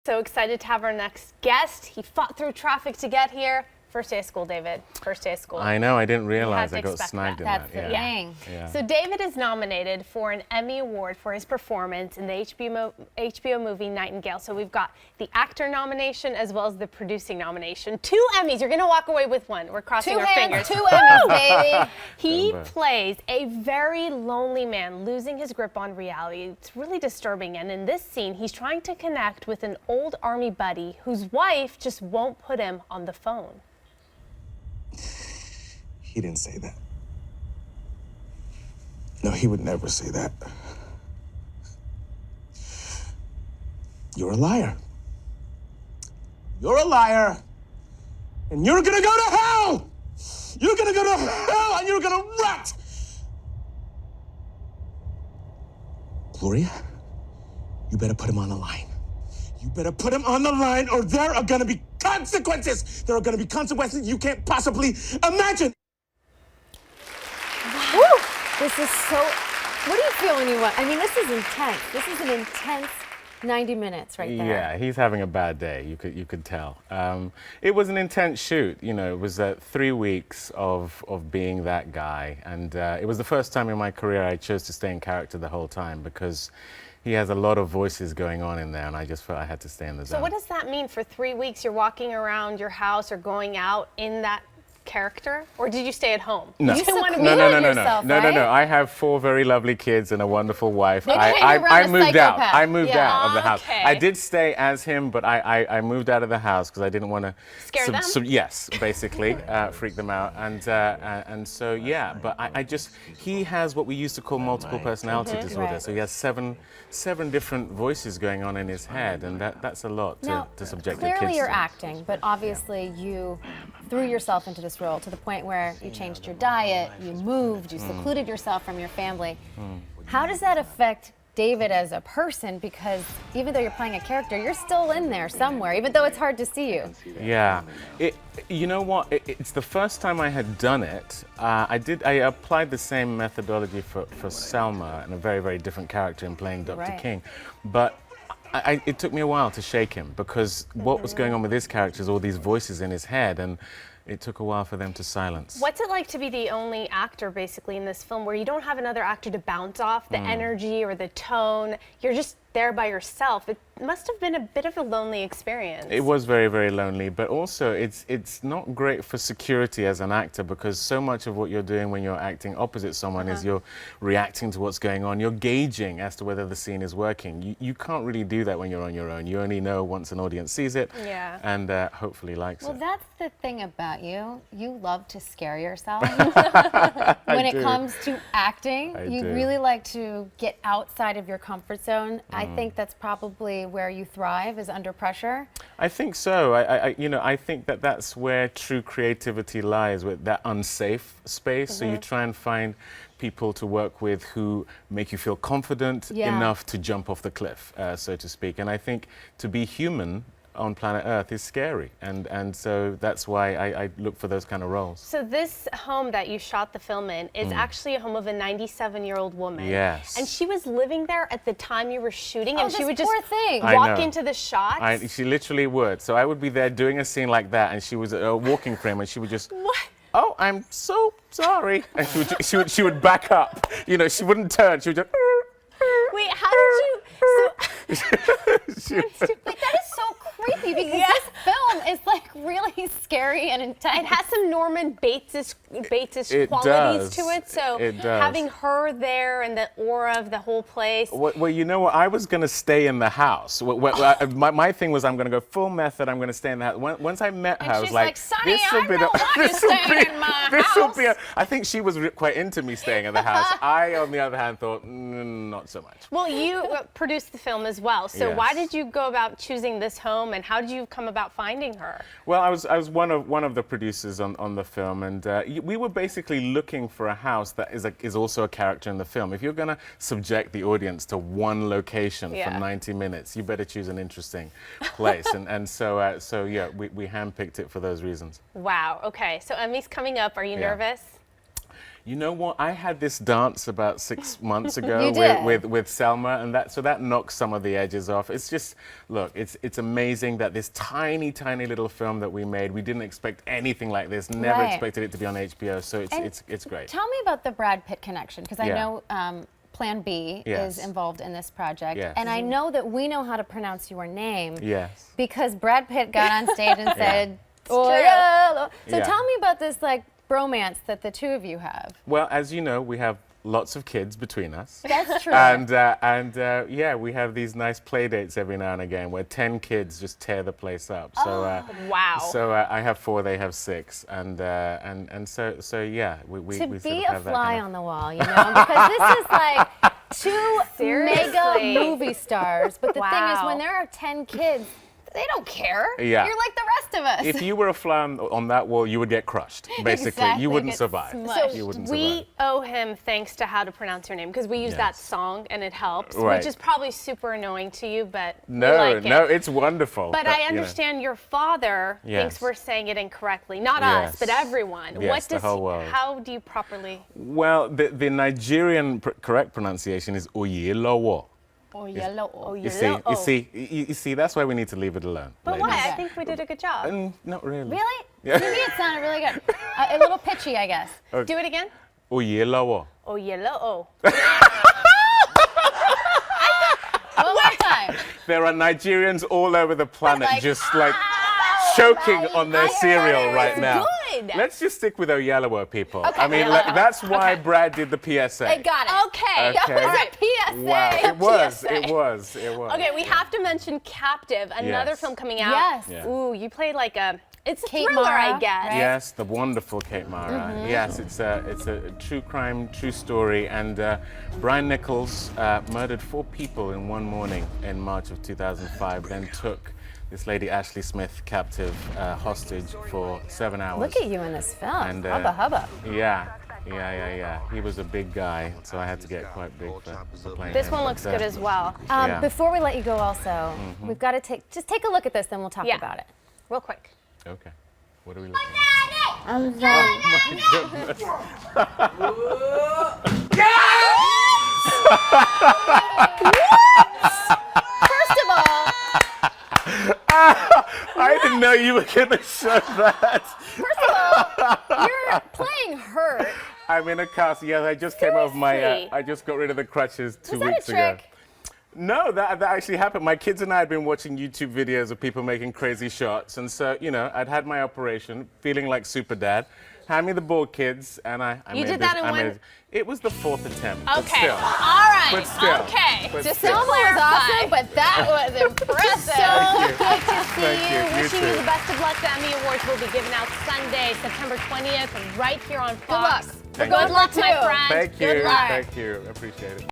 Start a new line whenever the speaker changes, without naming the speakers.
So excited to have our next guest. He fought through traffic to get here. First day of school, David. First day of school.
I know, I didn't realize I got snagged in that.
That's the thing.
Yeah.
So David is nominated for an Emmy Award for his performance in the HBO movie Nightingale. So we've got the actor nomination as well as the producing nomination. 2 Emmys. You're going to walk away with one. We're crossing our fingers.
2 Emmys, baby.
He plays a very lonely man losing his grip on reality. It's really disturbing. And in this scene, he's trying to connect with an old army buddy whose wife just won't put him on the phone.
He didn't say that. No, he would never say that. You're a liar. You're a liar. And you're gonna go to hell! You're gonna go to hell and you're gonna rot! Gloria, you better put him on the line. You better put him on the line or there are gonna be consequences! There are gonna be consequences you can't possibly imagine!
Woo! This is so. What do you feel when you watch? I mean, this is intense. This is an intense 90 minutes right there.
Yeah, he's having a bad day. You could tell. It was an intense shoot. You know, it was 3 weeks of being that guy, and it was the first time in my career I chose to stay in character the whole time because he has a lot of voices going on in there, and I just felt I had to stay in the zone.
So what does that mean for 3 weeks? You're walking around your house or going out in that character, or did you stay at home?
No.
You still want to be
No.
yourself, right?
I have 4 very lovely kids and a wonderful wife.
They came
I
around a
moved out.
psychopath.
I moved out of the house.
Okay.
I did stay as him, but I moved out of the house because I didn't want to
Scare them?
yes, basically freak them out, and so yeah. But I just he has what we used to call multiple personality disorder.
Right.
So he has seven different voices going on in his head, and that's a lot to subject your kids
Clearly you're
to.
acting, but obviously you threw yourself into this role to the point where you changed your diet, you moved, you secluded yourself from your family. How does that affect David as a person? Because even though you're playing a character, you're still in there somewhere, even though it's hard to see you.
Yeah, you know what? It's the first time I had done it. I applied the same methodology for Selma and a very, very different character in playing Dr.
Right.
King, but it took me a while to shake him because what was going on with his character is all these voices in his head, and it took a while for them to silence.
What's it like to be the only actor basically in this film where you don't have another actor to bounce off the energy or the tone? You're just there by yourself. It must have been a bit of a lonely experience.
It was very, very lonely, but also it's not great for security as an actor because so much of what you're doing when you're acting opposite someone is you're reacting to what's going on. You're gauging as to whether the scene is working. You can't really do that when you're on your own. You only know once an audience sees it and hopefully likes
Well,
it.
that's the thing about you. You love to scare yourself. When it comes to acting, you really like to get outside of your comfort zone. I think that's probably where you thrive, is under pressure.
I think so. I think that's where true creativity lies, with that unsafe space. So you try and find people to work with who make you feel confident enough to jump off the cliff, so to speak. And I think to be human on planet Earth is scary, and so that's why I look for those kind of roles.
So this home that you shot the film in is actually a home of a 97-year-old woman.
Yes.
And she was living there at the time you were shooting, and
Oh,
she would
this
just
poor thing.
walk into the shots.
She literally would. So I would be there doing a scene like that, and she was a walking frame, and she would just.
What?
Oh, I'm so sorry. And she would back up. You know, she wouldn't turn. She would just.
Wait, how did you?
Wait, that is so creepy because this film is like really scary and intense.
It has some Norman Bates
It
qualities
does.
to it. So
It does.
having her there and the aura of the whole place.
Well, you know what? I was going to stay in the house. My thing was I'm going to go full method. I'm going to stay in the house. Once I met her, I was
she's
like,
like, "Sonny,
this'll
I
be
don't want you staying in my house."
I think she was quite into me staying in the house. I, on the other hand, thought, not so much.
Well, you produced the film as well. So
Yes.
why did you go about choosing this home, and how did you come about finding her?
Well, I was one of the producers on the film, and we were basically looking for a house that is also a character in the film. If you're going to subject the audience to one location for 90 minutes, you better choose an interesting place. So yeah, we handpicked it for those reasons.
Wow. Okay. So Emmy's coming up. Are you nervous?
You know what? I had this dance about 6 months ago
You did.
with Selma, and that knocks some of the edges off. It's just, look, it's amazing that this tiny little film that we made, we didn't expect anything like this. Never
Right.
expected it to be on HBO. So it's great.
Tell me about the Brad Pitt connection, because I
Yeah.
know Plan B
Yes.
is involved in this project,
Yes.
and I know that we know how to pronounce your name.
Yes.
Because Brad Pitt got on stage and said,
true.
Oyelowo. So
Yeah.
tell me about this like bromance that the two of you have.
Well, as you know, we have lots of kids between us.
That's true.
And yeah, we have these nice play dates every now and again where 10 kids just tear the place up. So
Wow.
So I have 4, they have 6, and so yeah, we
To
we sort
be
of
a
have that
fly
kind of-
on the wall, you know, because this is like two
Seriously.
mega movie stars. But the thing is,
Wow.
when there are 10 kids, they don't care.
Yeah.
You're like the rest of us.
If you were a fly on that wall, you would get crushed. Basically,
Exactly,
you wouldn't
get
survive.
smushed.
You wouldn't
We
survive.
owe him thanks to how to pronounce your name because we use that
Yes.
song and it helps,
Right.
which is probably super annoying to you, but we
No,
like
no,
it.
it's wonderful.
But I
you know.
understand your father thinks
Yes.
we're saying it incorrectly. Not us,
Yes.
but everyone.
Yes, the whole world.
How do you properly?
Well, the Nigerian correct pronunciation is Oyelowo.
Oyelowo.
You see, that's why we need to leave it alone.
But
ladies.
why? I think we did a good job.
Not really.
Really?
Yeah.
To me, it sounded really good. A little pitchy, I guess.
Do it again.
Oyelowo.
Oyelowo.
One more time.
There are Nigerians all over the planet
Like,
just like choking on their
I heard
cereal
it
right
was
now.
good.
Let's just stick with Oyelowo, people.
Okay,
I mean,
Oyelowo.
that's why Brad did the PSA.
I got it.
Okay.
That
Okay.
was a PSA.
Wow, it was,
PSA.
it was.
Okay, we have to mention Captive, another
Yes.
film coming out.
Yes.
Yeah.
Ooh, you played like it's a
Kate
thriller,
Mara,
I guess.
right?
Yes, the wonderful Kate Mara. Yes, it's a true crime, true story. And Brian Nichols murdered 4 people in one morning in March of 2005, then took this lady, Ashley Smith, captive, hostage for 7 hours.
Look at you in this film.
And,
Hubba hubba.
Yeah. He was a big guy, so I had to get quite big for playing
This
him.
one looks
But,
good as well.
Yeah.
Before we let you go, also, we've got to take a look at this, then we'll talk
Yeah.
about it.
Real quick.
Okay. What are we looking at?
I'm sorry.
First of all,
I didn't know you were going to show that.
you're playing hurt.
I'm in a cast. Yes, I just came off my.
Seriously?
I just got rid of the crutches 2
Was that
weeks
a
ago.
trick?
No, that actually happened. My kids and I had been watching YouTube videos of people making crazy shots, and so I'd had my operation, feeling like super dad. Hand me the ball, kids, and I
You
made
did
this,
that in
I
one-
made it. It was the 4th attempt. But
Okay.
still.
All right.
But still.
Okay.
But
Just
still.
Selma was awesome, but that was impressive.
So good to see
Thank you. You
Wishing you
too.
the best of luck. The Emmy Awards will be given out Sunday, September 20th, right here on Fox.
luck.
Thank
Good
you.
luck, my
Too.
friend.
Thank you.
Good luck.
Thank you. Appreciate it.